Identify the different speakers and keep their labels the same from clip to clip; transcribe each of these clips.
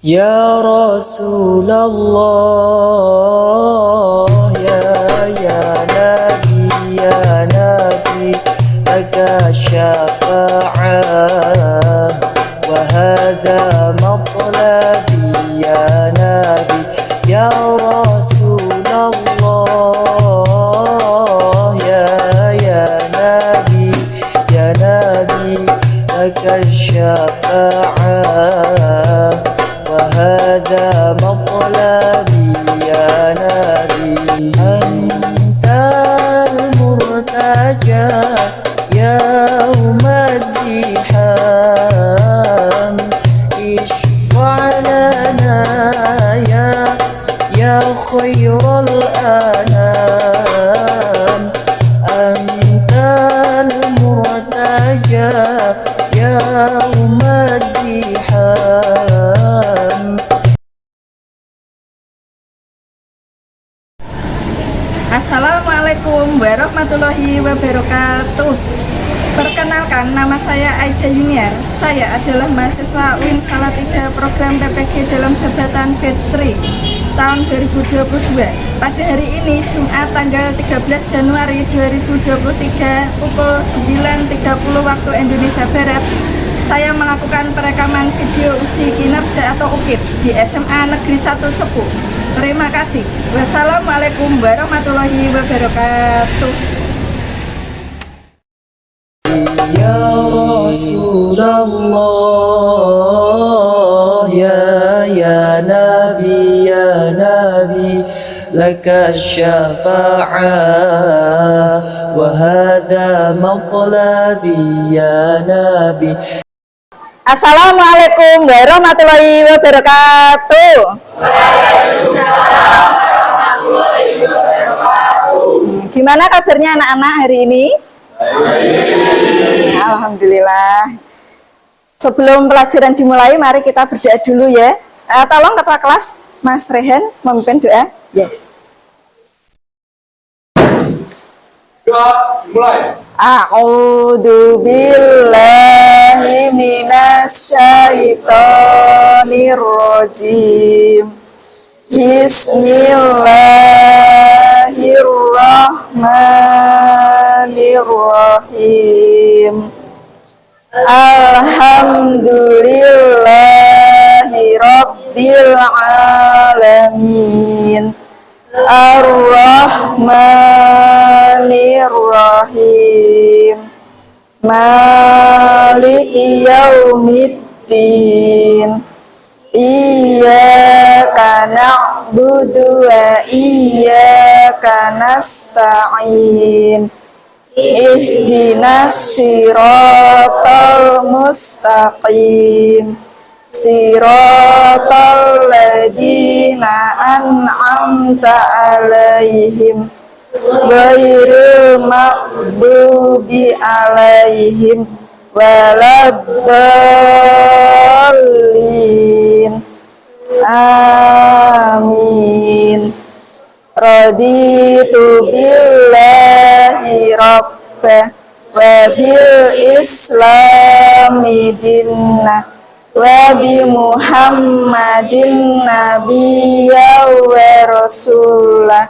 Speaker 1: Ya Rasulullah, ya Nabi, laka syafa'ah, wa hadha matlabi ya Nabi. Ya Rasulullah, ya Nabi, laka syafa'ah, وهذا مطلبي يا نبي. أنت المرتجى يوم الزحام، اشفع لنا يا خير الأنام. أنت المرتجى يوم الزحام.
Speaker 2: Assalamualaikum warahmatullahi wabarakatuh. Perkenalkan, nama saya Aida Yuniar. Saya adalah mahasiswa UIN Salatiga program PPG dalam jabatan batch 3 tahun 2022. Pada hari ini Jumat tanggal 13 Januari 2023 pukul 9.30 waktu Indonesia Barat, saya melakukan perekaman video uji kinerja atau UKIP di SMA Negeri 1 Cepu. Terima kasih. Wassalamualaikum warahmatullahi wabarakatuh.
Speaker 1: Ya Rasulullah, ya Nabi, laka syafa'ah, wa hadha matlabi ya Nabi.
Speaker 2: Assalamualaikum warahmatullahi wabarakatuh. Gimana kabarnya anak-anak hari ini? Alhamdulillah. Sebelum pelajaran dimulai, mari kita berdoa dulu ya. Tolong ketua kelas Mas Rehan memimpin doa. Ya.
Speaker 3: Doa dimulai.
Speaker 2: A'udzu billahi minasyaitonir rajim. Bismillahirrahmanirrahim. Alhamdulillahi rabbil alamin. Ar-Rahmanir-Rahim. Maliki yaumiddin. Iyyaka na'budu wa iyyaka nasta'in. Ihdinas siratal mustaqim. Siratal ladzina an'amta 'alaihim ghairil maghdubi 'alaihim waladdallin. Amin. Raditu billahi rabbah wa bil islami dinnah wa bi Muhammadin nabiyya wa rasulah.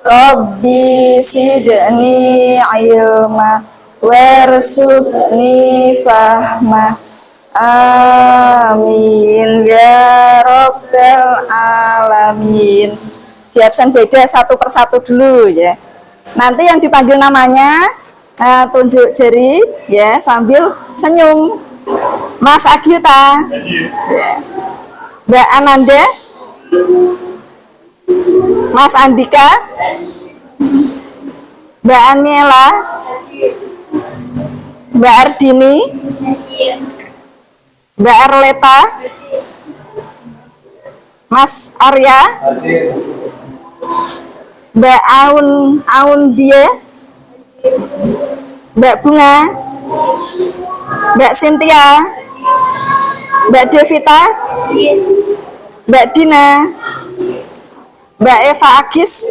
Speaker 2: Rabbi sidni ilma warzuqni fahma. Amin ya rabbal alamin. Di absen beda satu persatu dulu ya. Nanti yang dipanggil namanya tunjuk jari ya sambil senyum. Mas Agyuta, Mbak Ananda, Mas Andika, Mbak Aniela, Mbak Ardini, Mbak Arleta, Mas Arya, Mbak Aun Dia, Mbak Bunga, Mbak Cynthia, Mbak Devita, Mbak Dina, Mbak Eva Agis,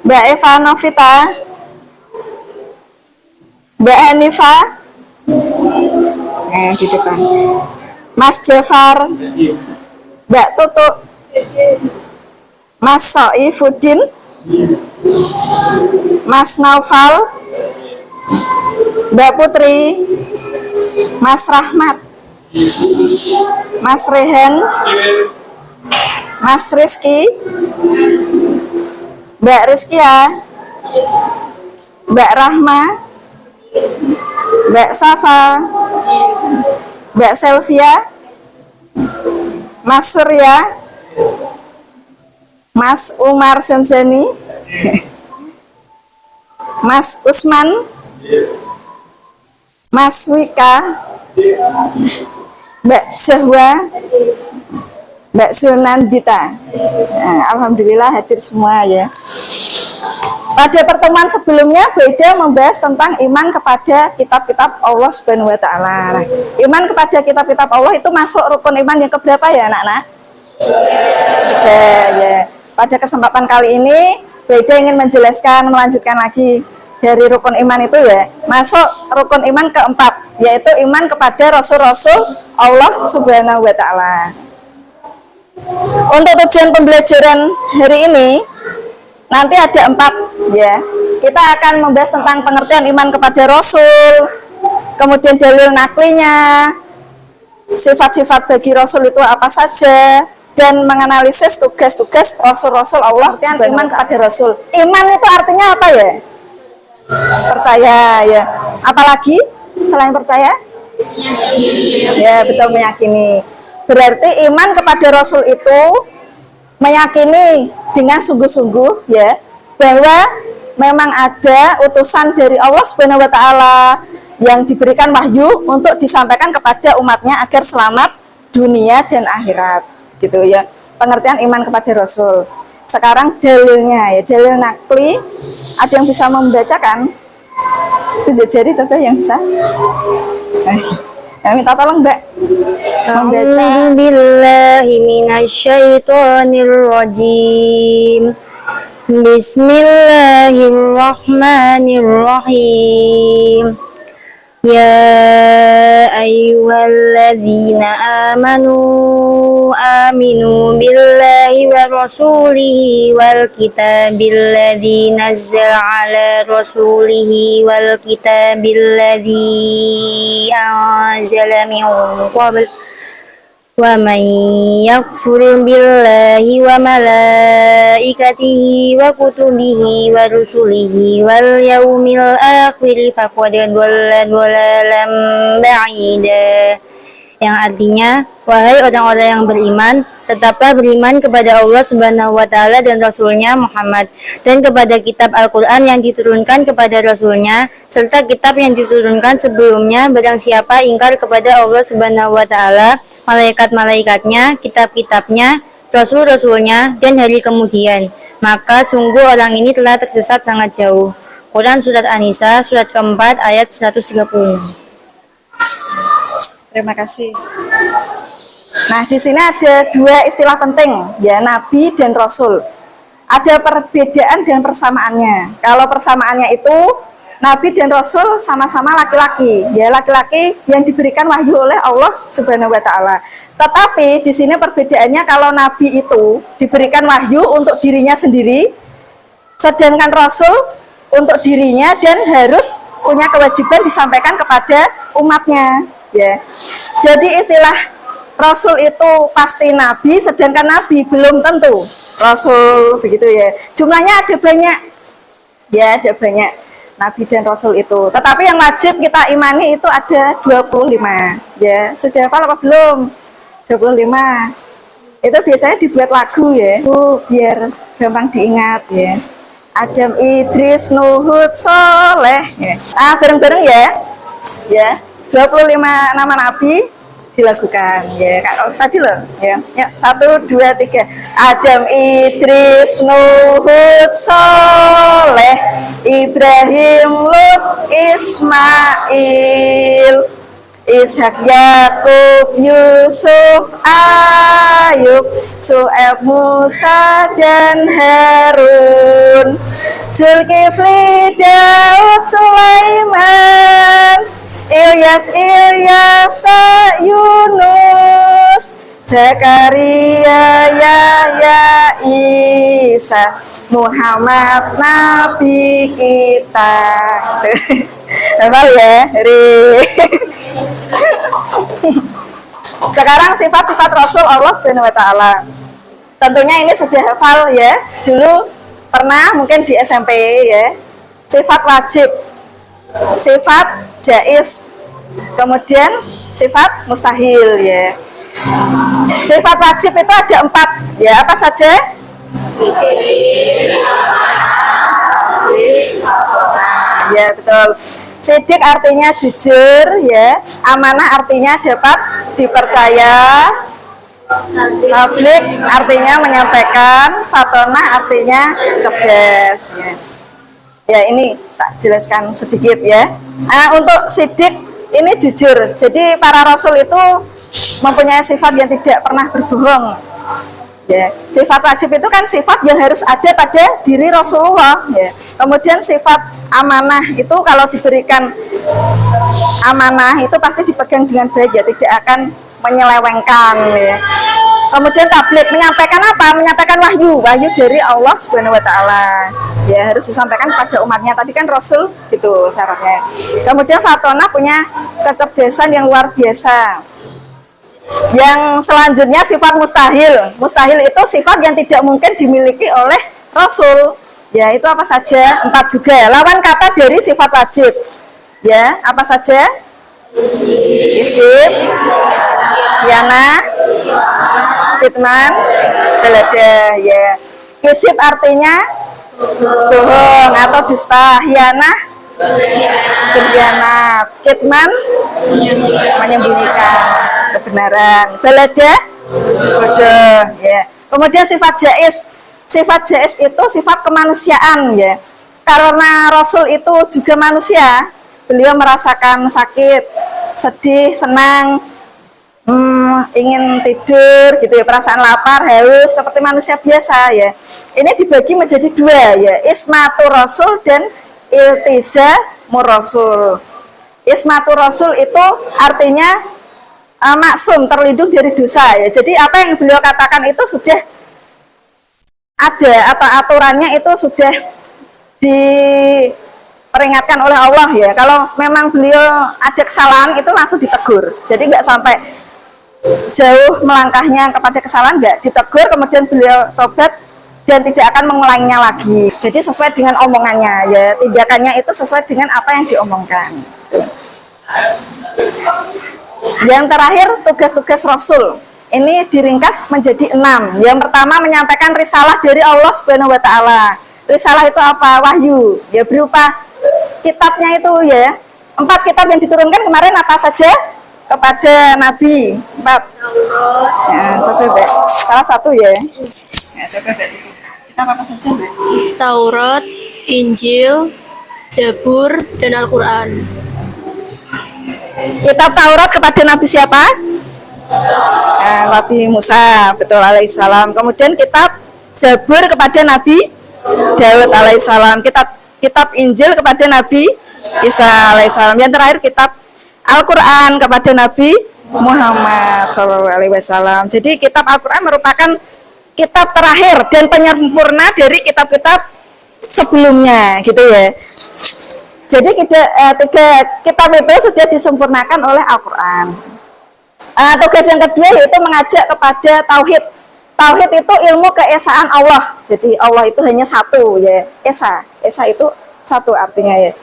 Speaker 2: Mbak Eva Novita, Mbak Hanifa, di depan, Mas Jafar, Mbak Tutuk, Mas Soifuddin, Mas Naufal, Mbak Putri, Mas Rahmat, Mas Rehen, Mas Rizky, Mbak Rizkia, Mbak Rahma, Mbak Safa, Mbak Selvia, Mas Surya, Mas Umar Samsani, Mas Usman, Mas Wika, Mbak Zahwa, Mbak Sunandita. Nah, alhamdulillah hadir semua ya. Pada pertemuan sebelumnya Beda membahas tentang iman kepada kitab-kitab Allah Subhanahu wa taala. Nah, iman kepada kitab-kitab Allah itu masuk rukun iman yang keberapa ya, anak-anak? Oke, ya. Pada kesempatan kali ini Beda ingin menjelaskan, melanjutkan lagi dari rukun iman itu ya. Masuk rukun iman keempat, yaitu iman kepada rasul-rasul Allah Subhanahu wa taala. Untuk tujuan pembelajaran hari ini nanti ada 4 ya. Kita akan membahas tentang pengertian iman kepada Rasul, kemudian dalil naklinya, sifat-sifat bagi Rasul itu apa saja, dan menganalisis tugas-tugas Rasul-Rasul Allah. Pengertian iman kepada Rasul. Iman itu artinya apa ya? Percaya ya. Apalagi selain percaya? Meyakini. Ya betul, meyakini. Berarti iman kepada Rasul itu meyakini dengan sungguh-sungguh ya bahwa memang ada utusan dari Allah Subhanahu wa taala yang diberikan wahyu untuk disampaikan kepada umatnya agar selamat dunia dan akhirat gitu ya. Pengertian iman kepada Rasul. Sekarang dalilnya ya, dalil nakli. Ada yang bisa membacakan? Tunjuk jari coba yang bisa. Yang minta tolong Mbak membaca.
Speaker 3: A'udzubillahi minasyaitonirrajim. Bismillahirrahmanirrahim. Ya ayyuhalladzina amanu aminu billahi wa rasulihi wal kitabil ladzi nazzala ala rasulihi wal kitabil ladzi anzala min qabl. Wa man yakfur billahi wa malaikatihi wa kutubihi wa rusulihi wal yaumil akhir faqad dhalla dhalalan ba'ida. Yang artinya, wahai orang-orang yang beriman, tetaplah beriman kepada Allah Subhanahu wa taala dan Rasulnya Muhammad, dan kepada kitab Al-Quran yang diturunkan kepada Rasulnya, serta kitab yang diturunkan sebelumnya. Barang siapa ingkar kepada Allah Subhanahu wa taala, malaikat-malaikatnya, kitab-kitabnya, rasul-rasulnya, dan hari kemudian, maka sungguh orang ini telah tersesat sangat jauh. Quran Surat An-Nisa, surat keempat, ayat 136.
Speaker 2: Terima kasih. Nah, di sini ada 2 istilah penting ya, Nabi dan Rasul. Ada perbedaan dan persamaannya. Kalau persamaannya itu Nabi dan Rasul sama-sama laki-laki, ya laki-laki yang diberikan wahyu oleh Allah Subhanahu wa taala. Tetapi di sini perbedaannya, kalau Nabi itu diberikan wahyu untuk dirinya sendiri, sedangkan Rasul untuk dirinya dan harus punya kewajiban disampaikan kepada umatnya. Ya, jadi istilah Rasul itu pasti Nabi, sedangkan Nabi belum tentu Rasul, begitu ya. Jumlahnya ada banyak, ya ada banyak Nabi dan Rasul itu. Tetapi yang wajib kita imani itu ada 25. Ya, sudah hafal apa belum? 25. Itu biasanya dibuat lagu ya, biar gampang diingat ya. Adam, Idris, Nuhud, Soleh. Ya. Bareng-bareng ya. Ya. 25 nama Nabi dilakukan ya, kalau tadi loh ya. Ya, 1, 2, 3. Adam, Idris, Nuhud, Soleh, Ibrahim, Lut, Ismail, Ishak, Yakub, Yusuf, Ayub, Su'aib, Musa, dan Harun, Zulkifli, Daud, Sulaiman, Ilyas, Yunus, Zakaria, Yahya, Isa, Muhammad, Nabi kita. Hafal ya? Sekarang sifat-sifat Rasul Allah Subhanahu wa Ta'ala. Tentunya ini sudah hafal ya. Dulu pernah mungkin di SMP ya. Sifat wajib, sifat jaiz, kemudian sifat mustahil ya. Sifat wajib itu ada 4 ya, apa saja? Ya betul. Sidik artinya jujur ya, amanah artinya dapat dipercaya, tablik artinya menyampaikan, fatonah artinya cerdas ya. Ya ini tak jelaskan sedikit ya. Untuk sidik ini jujur. Jadi para rasul itu mempunyai sifat yang tidak pernah berbohong. Ya, sifat wajib itu kan sifat yang harus ada pada diri Rasulullah. Ya. Kemudian sifat amanah itu kalau diberikan amanah itu pasti dipegang dengan baik ya, tidak akan menyelewengkan. Ya. Kemudian tabligh menyampaikan apa? Menyampaikan wahyu dari Allah Subhanahu Wa Taala. Ya harus disampaikan pada umatnya. Tadi kan Rasul gitu syaratnya. Kemudian fatonah punya kecerdasan yang luar biasa. Yang selanjutnya sifat mustahil. Mustahil itu sifat yang tidak mungkin dimiliki oleh Rasul. Ya itu apa saja? 4 juga ya. Lawan kata dari sifat wajib. Ya apa saja? Isim, yana, kitman, geladah. Ya. Kisip artinya bohong atau dusta. Yana, berkhianat. Kitman, menyembunyikan kebenaran. Balada, bodoh ya. Kemudian sifat jaiz. Sifat jaiz itu sifat kemanusiaan ya. Karena Rasul itu juga manusia, beliau merasakan sakit, sedih, senang, ingin tidur gitu ya, perasaan lapar, haus seperti manusia biasa ya. Ini dibagi menjadi 2 ya, ismatur rasul dan iltizamur rasul. Ismatur rasul itu artinya maksum, terlindung dari dosa ya. Jadi apa yang beliau katakan itu sudah ada atau aturannya itu sudah diperingatkan oleh Allah ya. Kalau memang beliau ada kesalahan itu langsung ditegur. Jadi nggak sampai jauh melangkahnya kepada kesalahan, nggak ditegur kemudian beliau tobat dan tidak akan mengulanginya lagi. Jadi sesuai dengan omongannya ya, tindakannya itu sesuai dengan apa yang diomongkan. Yang terakhir tugas-tugas Rasul ini diringkas menjadi 6. Yang pertama menyampaikan risalah dari Allah Subhanahu Wa Taala. Risalah itu apa? Wahyu ya, berupa kitabnya itu ya. 4 kitab yang diturunkan kemarin apa saja kepada Nabi? 4 ya, coba Mbak. Salah satu ya, coba Mbak. Kitab apa saja Mbak?
Speaker 4: Taurat, Injil, Zabur, dan Al-Quran.
Speaker 2: Kitab Taurat kepada Nabi siapa? Nabi Musa, betul, alaihissalam. Kemudian kitab Zabur kepada Nabi Daud alaihissalam. Kitab Injil kepada Nabi Isa alaihissalam. Yang terakhir kitab Al-Quran kepada Nabi Muhammad SAW. Jadi kitab Al-Quran merupakan kitab terakhir dan penyempurna dari kitab-kitab sebelumnya gitu ya. Jadi 3 kitab itu sudah disempurnakan oleh Al-Quran. Tugas yang kedua yaitu mengajak kepada tauhid. Tauhid itu ilmu keesaan Allah. Jadi Allah itu hanya satu ya. Esa itu satu artinya ya.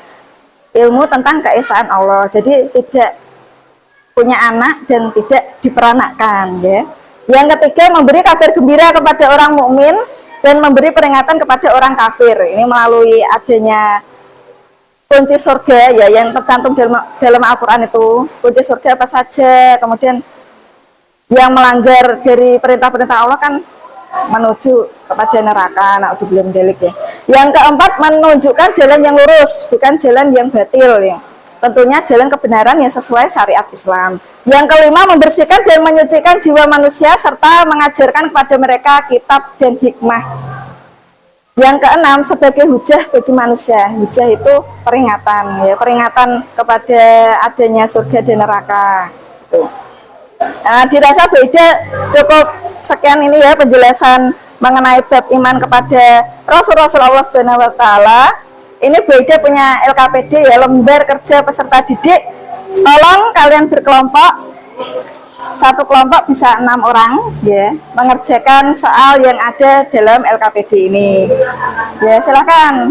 Speaker 2: Ilmu tentang keesaan Allah. Jadi tidak punya anak dan tidak diperanakkan ya. Yang ketiga memberi kabar gembira kepada orang mukmin dan memberi peringatan kepada orang kafir. Ini melalui adanya kunci surga ya yang tercantum dalam Al-Quran itu. Kunci surga apa saja, kemudian yang melanggar dari perintah-perintah Allah kan menuju kepada neraka, na'udzubillah min dzalik ya. Yang keempat menunjukkan jalan yang lurus, bukan jalan yang batil ya. Tentunya jalan kebenaran yang sesuai syariat Islam. Yang kelima membersihkan dan menyucikan jiwa manusia serta mengajarkan kepada mereka kitab dan hikmah. Yang keenam sebagai hujah bagi manusia. Hujah itu peringatan ya, peringatan kepada adanya surga dan neraka. Gitu. Nah, dirasa beda, cukup sekian ini ya penjelasan mengenai bab iman kepada Rasul Allah Subhanahu wa taala. Ini beda punya LKPD ya, lembar kerja peserta didik. Tolong kalian berkelompok. Satu kelompok bisa 6 orang ya, mengerjakan soal yang ada dalam LKPD ini. Ya, silakan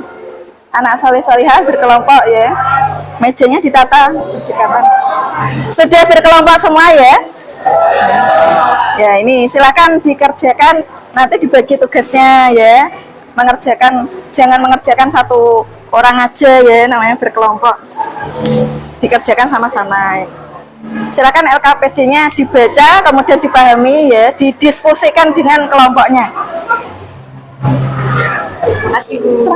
Speaker 2: anak soleh-solihah berkelompok ya. Mejanya ditata berdekatan. Sudah berkelompok semua ya? Ya, ini silakan dikerjakan, nanti dibagi tugasnya ya. Mengerjakan, jangan mengerjakan satu orang aja ya, namanya berkelompok. Dikerjakan sama-sama. Silakan LKPD-nya dibaca, kemudian dipahami ya, didiskusikan dengan kelompoknya. Terima kasih, Bu.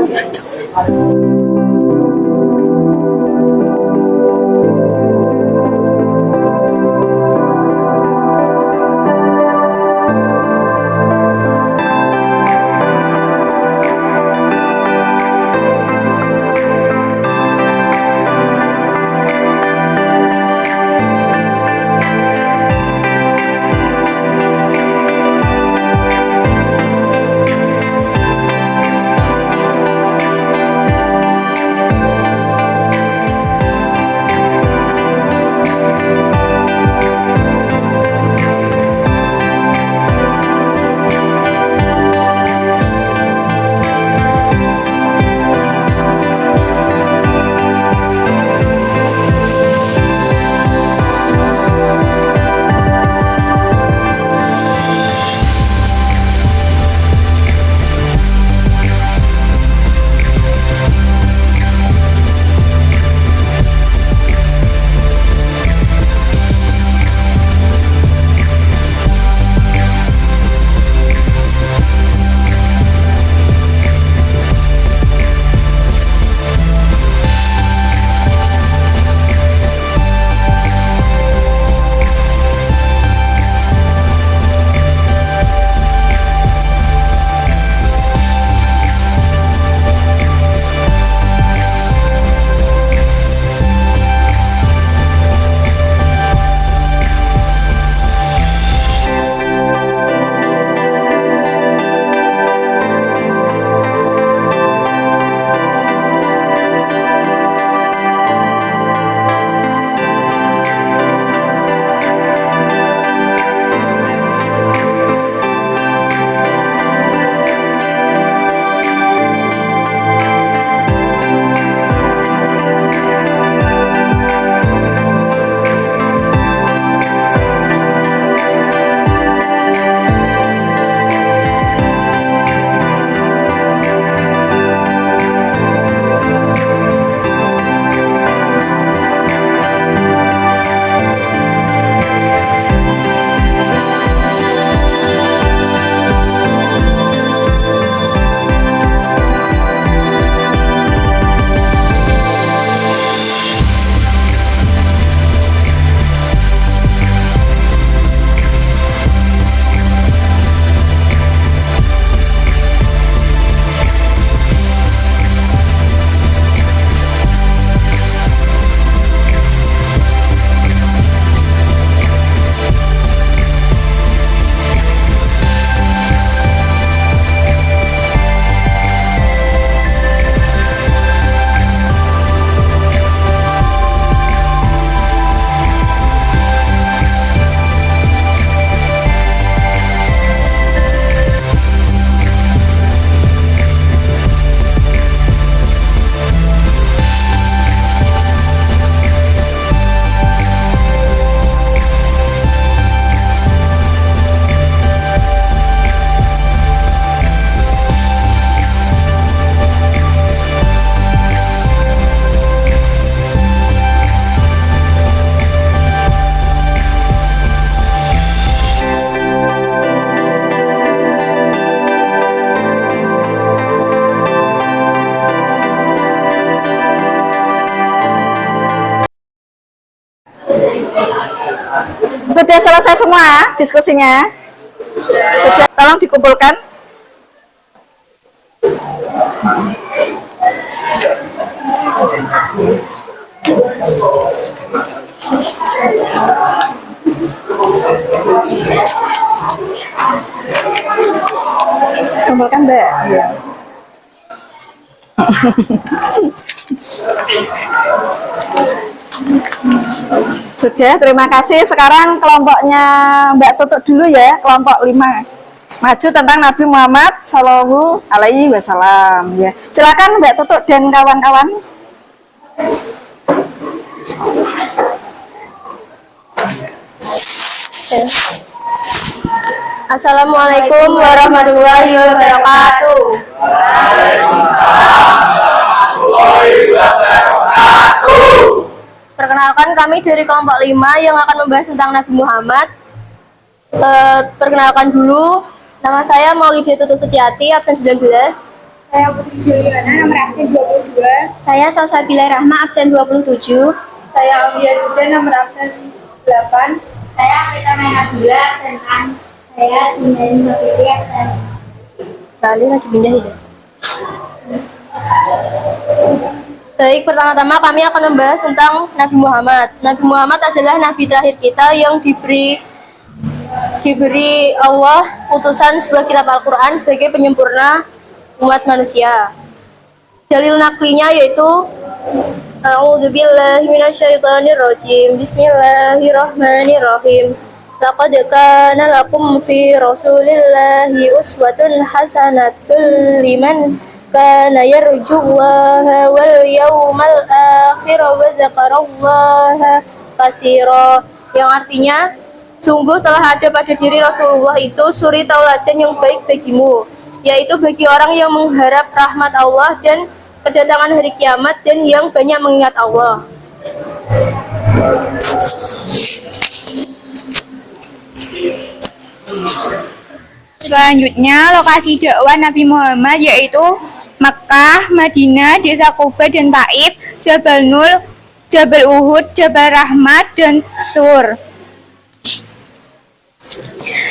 Speaker 5: Sudah selesai semua diskusinya? Sudah, tolong dikumpulkan. Kumpulkan, Mbak. Iya. Sudah, terima kasih. Sekarang kelompoknya Mbak Tutuk dulu ya, kelompok 5. Maju tentang Nabi Muhammad Shallallahu Alaihi Wasallam. Ya, silakan Mbak Tutuk dan kawan-kawan.
Speaker 4: Assalamualaikum warahmatullahi wabarakatuh. Perkenalkan, kami dari kelompok 5 yang akan membahas tentang Nabi Muhammad. Perkenalkan dulu, nama saya Maulida Tutu Suciati, absen 19.
Speaker 6: Saya Putri Juliana, nomor absen 22.
Speaker 3: Saya Salsabila Rahma, absen 27.
Speaker 6: Saya Aulia Juda, nomor absen 8. Saya Amrita Mainabila, absen 6. Saya Dunyani Nafiti, absen.
Speaker 4: Tadi lagi pindah ya. Baik, pertama-tama kami akan membahas tentang Nabi Muhammad. Nabi Muhammad adalah nabi terakhir kita yang diberi Allah utusan sebuah kitab Al-Quran sebagai penyempurna umat manusia. Dalil naklinya yaitu A'udzubillahi minasyaitonirrajim. Bismillahirrahmanirrahim. Laqad kana lakum fi Rasulillahi uswatun hasanatun liman kana yarjullaha wal yawmal akhir wa dzakarallaha katsira, yang artinya sungguh telah ada pada diri Rasulullah itu suri tauladan yang baik bagimu, yaitu bagi orang yang mengharap rahmat Allah dan kedatangan hari kiamat dan yang banyak mengingat Allah.
Speaker 6: Selanjutnya, lokasi dakwah Nabi Muhammad yaitu Mekah, Madinah, Desa Quba dan Taif, Jabal Nur, Jabal Uhud, Jabal Rahmat, dan Sur.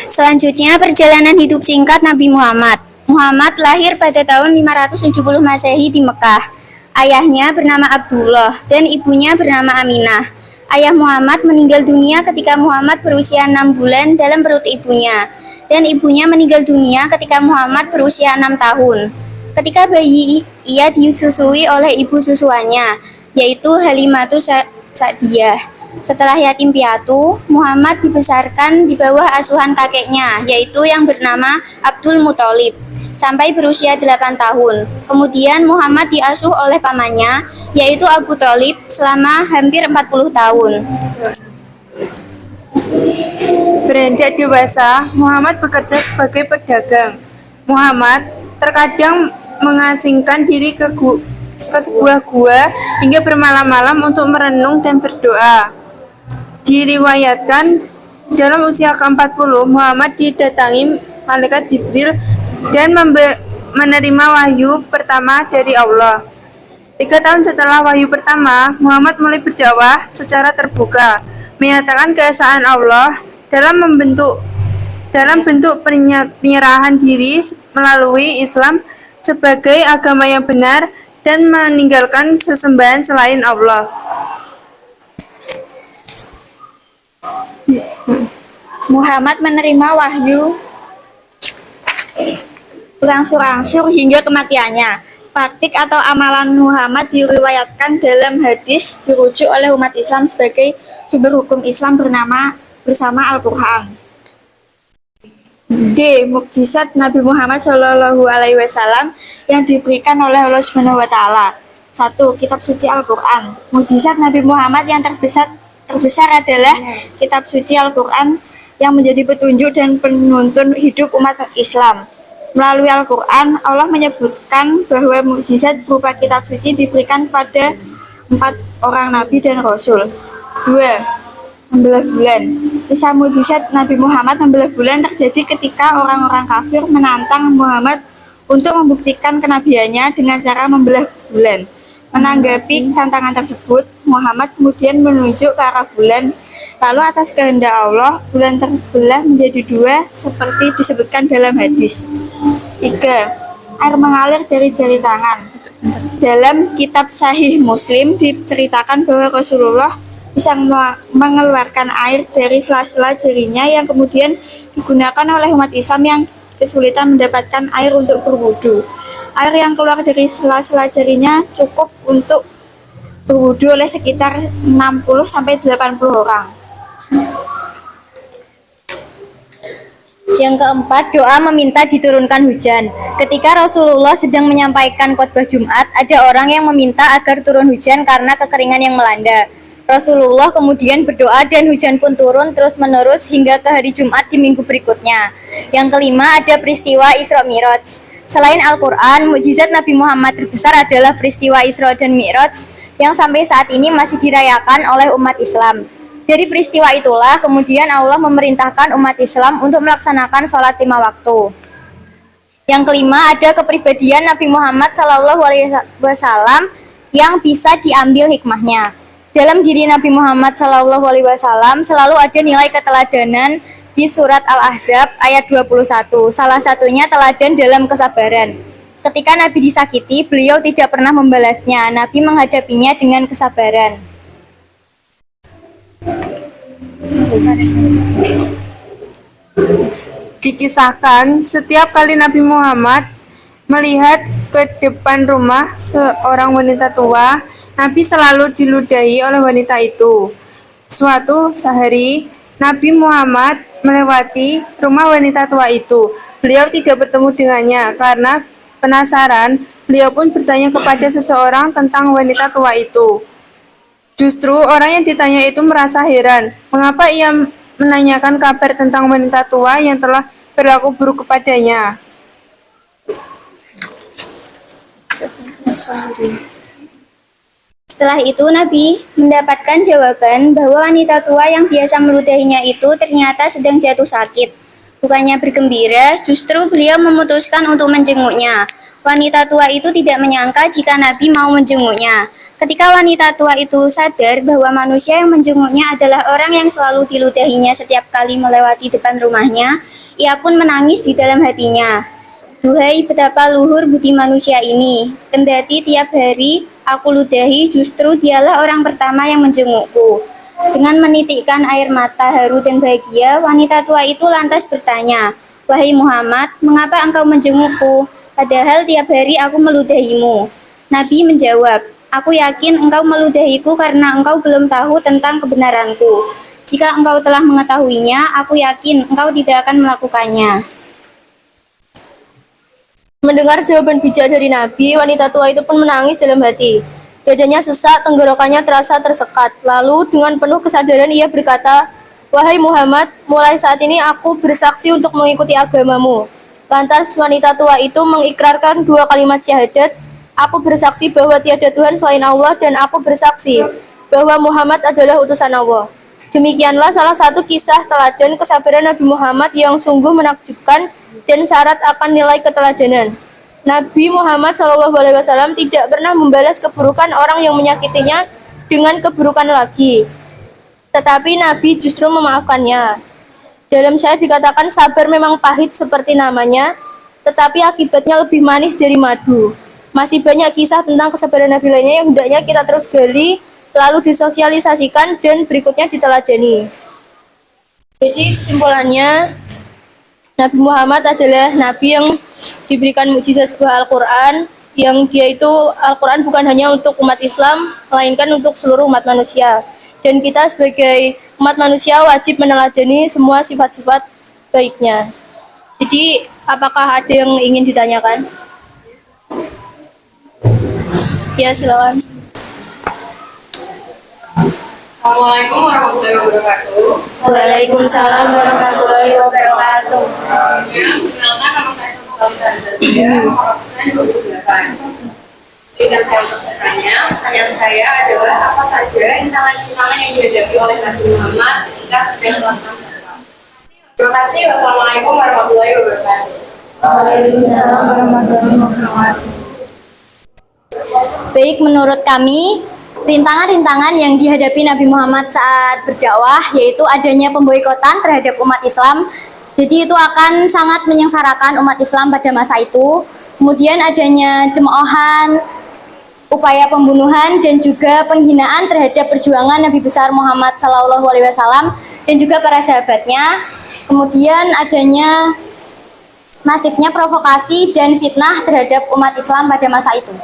Speaker 3: Selanjutnya, perjalanan hidup singkat Nabi Muhammad. Muhammad lahir pada tahun 570 Masehi di Mekah. Ayahnya bernama Abdullah dan ibunya bernama Aminah. Ayah Muhammad meninggal dunia ketika Muhammad berusia 6 bulan dalam perut ibunya, dan ibunya meninggal dunia ketika Muhammad berusia 6 tahun. Ketika bayi, ia disusui oleh ibu susuannya, yaitu Halimatu Sa'diyah. Setelah yatim piatu, Muhammad dibesarkan di bawah asuhan kakeknya, yaitu yang bernama Abdul Muthalib, sampai berusia 8 tahun. Kemudian Muhammad diasuh oleh pamannya, yaitu Abu Thalib, selama hampir 40 tahun.
Speaker 6: Beranjak dewasa, Muhammad bekerja sebagai pedagang. Muhammad terkadang mengasingkan diri ke sebuah gua hingga bermalam-malam untuk merenung dan berdoa. Diriwayatkan dalam usia ke-40, Muhammad didatangi malaikat Jibril dan menerima wahyu pertama dari Allah. 3 tahun setelah wahyu pertama, Muhammad mulai berdakwah secara terbuka, menyatakan keesaan Allah dalam bentuk penyerahan diri melalui Islam sebagai agama yang benar dan meninggalkan sesembahan selain Allah.
Speaker 5: Muhammad menerima wahyu berangsur-angsur hingga kematiannya. Praktik atau amalan Muhammad diriwayatkan dalam hadis dirujuk oleh umat Islam sebagai sumber hukum Islam bersama Al-Quran. D. Mukjizat Nabi Muhammad Shallallahu Alaihi Wasallam yang diberikan oleh Allah Subhanahu Wa Taala. 1. Kitab suci Al-Quran. Mukjizat Nabi Muhammad yang terbesar adalah kitab suci Al-Quran yang menjadi petunjuk dan penuntun hidup umat Islam. Melalui Al-Quran, Allah menyebutkan bahwa mukjizat berupa kitab suci diberikan pada 4 orang nabi dan rasul. 2. Membelah bulan. Kisah mukjizat Nabi Muhammad membelah bulan terjadi ketika orang-orang kafir menantang Muhammad untuk membuktikan kenabiannya dengan cara membelah bulan. Menanggapi tantangan tersebut, Muhammad kemudian menunjuk ke arah bulan. Lalu atas kehendak Allah, bulan terbelah menjadi 2 seperti disebutkan dalam hadis. 3. Air mengalir dari jari tangan. Dalam kitab Sahih Muslim diceritakan bahwa Rasulullah bisa mengeluarkan air dari sela-sela jarinya yang kemudian digunakan oleh umat Islam yang kesulitan mendapatkan air untuk berwudu. Air yang keluar dari sela-sela jarinya cukup untuk berwudu oleh sekitar 60-80 orang.
Speaker 3: Yang keempat, doa meminta diturunkan hujan. Ketika Rasulullah sedang menyampaikan khotbah Jumat, ada orang yang meminta agar turun hujan karena kekeringan yang melanda. Rasulullah kemudian berdoa dan hujan pun turun terus-menerus hingga ke hari Jumat di minggu berikutnya. Yang kelima, ada peristiwa Isra Mi'raj. Selain Al-Quran, mukjizat Nabi Muhammad terbesar adalah peristiwa Isra dan Mi'raj yang sampai saat ini masih dirayakan oleh umat Islam. Dari peristiwa itulah kemudian Allah memerintahkan umat Islam untuk melaksanakan sholat 5 waktu. Yang kelima, ada kepribadian Nabi Muhammad SAW yang bisa diambil hikmahnya. Dalam diri Nabi Muhammad SAW selalu ada nilai keteladanan di surat Al-Ahzab ayat 21. Salah satunya teladan dalam kesabaran. Ketika Nabi disakiti, beliau tidak pernah membalasnya. Nabi menghadapinya dengan kesabaran.
Speaker 6: Dikisahkan, setiap kali Nabi Muhammad melihat ke depan rumah seorang wanita tua, Nabi selalu diludahi oleh wanita itu. Suatu hari, Nabi Muhammad melewati rumah wanita tua itu. Beliau tidak bertemu dengannya karena penasaran. Beliau pun bertanya kepada seseorang tentang wanita tua itu. Justru orang yang ditanya itu merasa heran, mengapa ia menanyakan kabar tentang wanita tua yang telah berlaku buruk kepadanya.
Speaker 3: Setelah itu Nabi mendapatkan jawaban bahwa wanita tua yang biasa meludahinya itu ternyata sedang jatuh sakit. Bukannya bergembira, justru beliau memutuskan untuk menjenguknya. Wanita tua itu tidak menyangka jika Nabi mau menjenguknya. Ketika wanita tua itu sadar bahwa manusia yang menjenguknya adalah orang yang selalu diludahinya setiap kali melewati depan rumahnya, ia pun menangis di dalam hatinya. Duhai betapa luhur budi manusia ini, kendati tiap hari aku ludahi, justru dialah orang pertama yang menjengukku. Dengan menitikkan air mata haru dan bahagia, wanita tua itu lantas bertanya, "Wahai Muhammad, mengapa engkau menjengukku? Padahal tiap hari aku meludahimu." Nabi menjawab, "Aku yakin engkau meludahiku karena engkau belum tahu tentang kebenaranku. Jika engkau telah mengetahuinya, aku yakin engkau tidak akan melakukannya."
Speaker 4: Mendengar jawaban bijak dari Nabi, wanita tua itu pun menangis dalam hati. Dadanya sesak, tenggorokannya terasa tersekat. Lalu dengan penuh kesadaran ia berkata, "Wahai Muhammad, mulai saat ini aku bersaksi untuk mengikuti agamamu." Lantas wanita tua itu mengikrarkan 2 kalimat syahadat, "Aku bersaksi bahwa tiada Tuhan selain Allah dan aku bersaksi bahwa Muhammad adalah utusan Allah." Demikianlah salah satu kisah teladan kesabaran Nabi Muhammad yang sungguh menakjubkan dan syarat akan nilai keteladanan. Nabi Muhammad SAW tidak pernah membalas keburukan orang yang menyakitinya dengan keburukan lagi, tetapi Nabi justru memaafkannya. Dalam syair dikatakan sabar memang pahit seperti namanya, tetapi akibatnya lebih manis dari madu. Masih banyak kisah tentang kesabaran Nabi lainnya yang hendaknya kita terus gali, lalu disosialisasikan dan berikutnya diteladani. Jadi kesimpulannya, Nabi Muhammad adalah Nabi yang diberikan mukjizat sebuah Al-Quran, yang dia itu Al-Quran bukan hanya untuk umat Islam, melainkan untuk seluruh umat manusia. Dan kita sebagai umat manusia wajib meneladani semua sifat-sifat baiknya. Jadi, apakah ada yang ingin ditanyakan? Ya, silakan.
Speaker 7: Assalamualaikum warahmatullahi wabarakatuh.
Speaker 4: Waalaikumsalam warahmatullahi wabarakatuh.
Speaker 7: Perkenalkan, nama saya Salma Zadia, nomor absen 28. Singkat saya untuk bertanya, pertanyaan saya adalah apa saja rintangan-rintangan yang dihadapi oleh Nabi Muhammad ketika sedang melakukan dakwah. Terima kasih. Wassalamualaikum warahmatullahi wabarakatuh.
Speaker 4: Waalaikumsalam warahmatullahi wabarakatuh.
Speaker 3: Baik, menurut kami, rintangan-rintangan yang dihadapi Nabi Muhammad saat berdakwah yaitu adanya pemboikotan terhadap umat Islam. Jadi itu akan sangat menyengsarakan umat Islam pada masa itu. Kemudian adanya cemoohan, upaya pembunuhan dan juga penghinaan terhadap perjuangan Nabi besar Muhammad SAW dan juga para sahabatnya. Kemudian adanya masifnya provokasi dan fitnah terhadap umat Islam pada masa itu.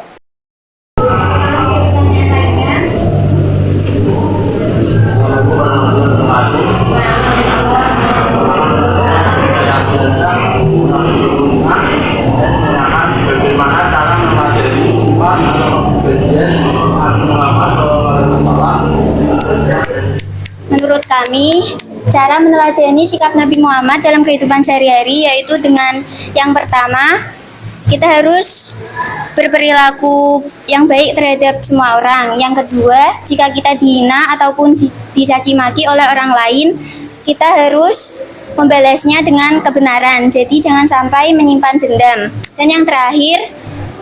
Speaker 3: Menurut kami, cara meneladani sikap Nabi Muhammad dalam kehidupan sehari-hari yaitu dengan yang pertama, kita harus berperilaku yang baik terhadap semua orang. Yang kedua, jika kita dihina ataupun dicaci maki oleh orang lain, kita harus membalasnya dengan kebenaran. Jadi jangan sampai menyimpan dendam. Dan yang terakhir,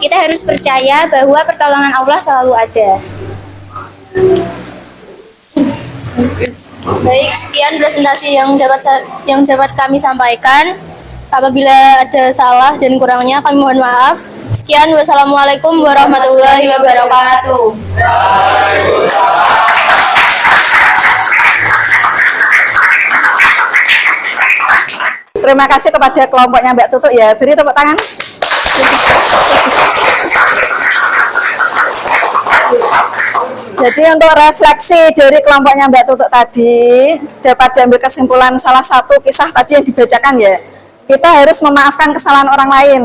Speaker 3: kita harus percaya bahwa pertolongan Allah selalu ada.
Speaker 4: Baik, sekian presentasi yang dapat kami sampaikan. Apabila ada salah dan kurangnya kami mohon maaf. Sekian, wassalamualaikum warahmatullahi wabarakatuh.
Speaker 2: Terima kasih kepada kelompoknya Mbak Tutuk ya. Beri tepuk tangan. Jadi untuk refleksi dari kelompoknya Mbak Tutuk tadi, dapat diambil kesimpulan salah satu kisah tadi yang dibacakan ya. Kita harus memaafkan kesalahan orang lain.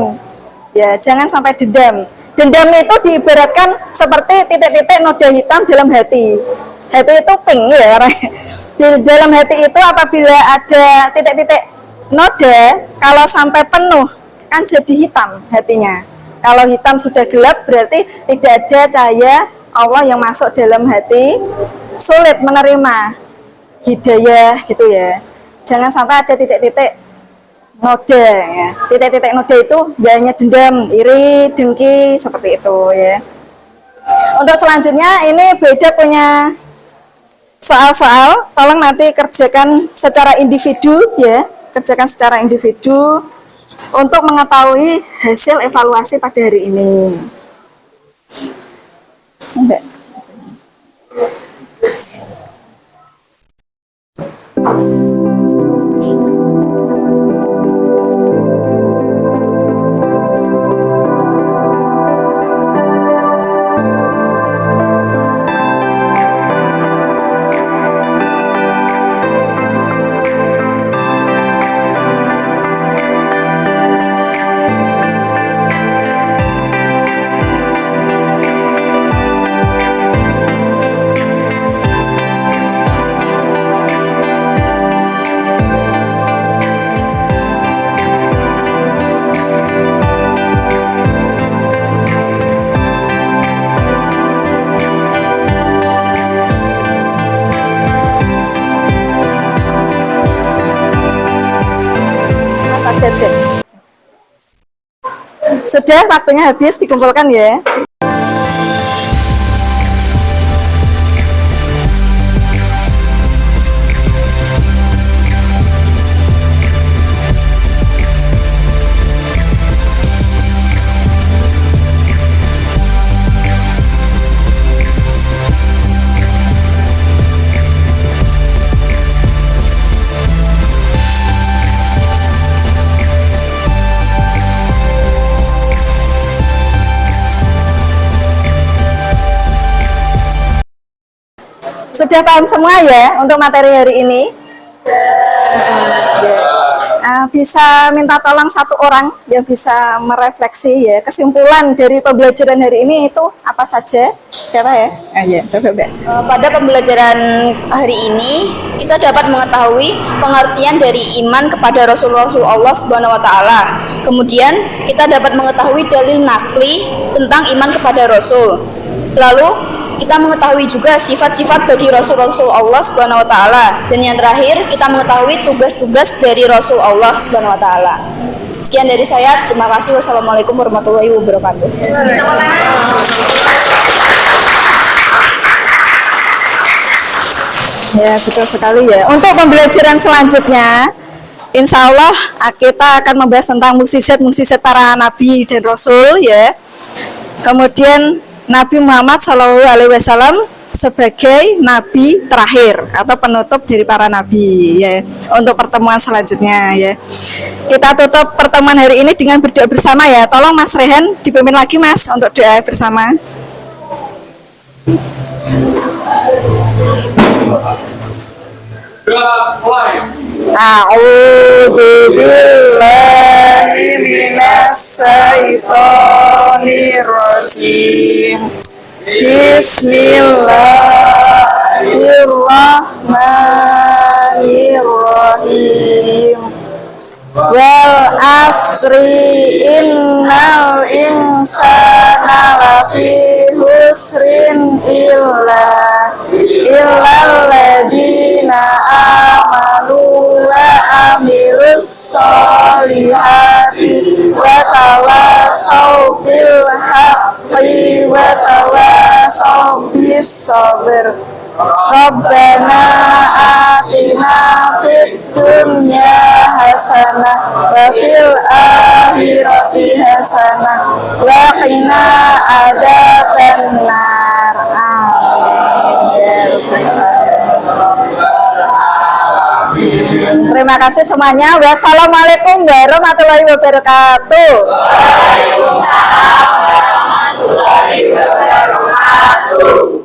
Speaker 2: Ya, jangan sampai dendam. Dendam itu diibaratkan seperti titik-titik noda hitam dalam hati. Hati itu pink ya. Di dalam hati itu apabila ada titik-titik noda, kalau sampai penuh kan jadi hitam hatinya. Kalau hitam sudah gelap berarti tidak ada cahaya Allah yang masuk dalam hati, sulit menerima hidayah gitu ya. Jangan sampai ada titik-titik noda ya. Titik-titik noda itu ya hanya dendam, iri, dengki seperti itu ya. Untuk selanjutnya ini beda punya soal-soal, tolong nanti kerjakan secara individu ya, kerjakan secara individu untuk mengetahui hasil evaluasi pada hari ini. Enggak. Sudah, waktunya habis, dikumpulkan ya. Sudah paham semua ya untuk materi hari ini? Bisa minta tolong satu orang yang bisa merefleksi ya kesimpulan dari pembelajaran hari ini itu apa saja? Siapa ya? Ya, coba Mbak.
Speaker 3: Pada pembelajaran hari ini kita dapat mengetahui pengertian dari iman kepada Rasul Allah Subhanahu wa taala. Kemudian kita dapat mengetahui dalil nakli tentang iman kepada Rasul. Lalu kita mengetahui juga sifat-sifat bagi Rasul Allah Subhanahu wa taala, dan yang terakhir kita mengetahui tugas-tugas dari Rasul Allah Subhanahu wa taala. Sekian dari saya, terima kasih. Wassalamualaikum warahmatullahi wabarakatuh.
Speaker 2: Ya, betul sekali ya. Untuk pembelajaran selanjutnya, insya Allah kita akan membahas tentang mukjizat para nabi dan rasul ya. Kemudian Nabi Muhammad SAW sebagai nabi terakhir atau penutup dari para nabi ya. Untuk pertemuan selanjutnya ya. Kita tutup pertemuan hari ini dengan berdoa bersama ya. Tolong Mas Rehan dipimpin lagi Mas untuk doa bersama. A'udzu billahi minasyaitonir rajim. Bismillahirrahmanirrahim. Wal asri innal insana lafi husrin illal ladina amanu wa amilus solihati wa tawasaw bil haqqi wa tawasaw bis sabr. Rabbana atina fid dunya hasanah wa fil akhirati hasanah wa qina adzabannar. Terima kasih semuanya. Wassalamualaikum warahmatullahi wabarakatuh. Waalaikumsalam warahmatullahi wabarakatuh.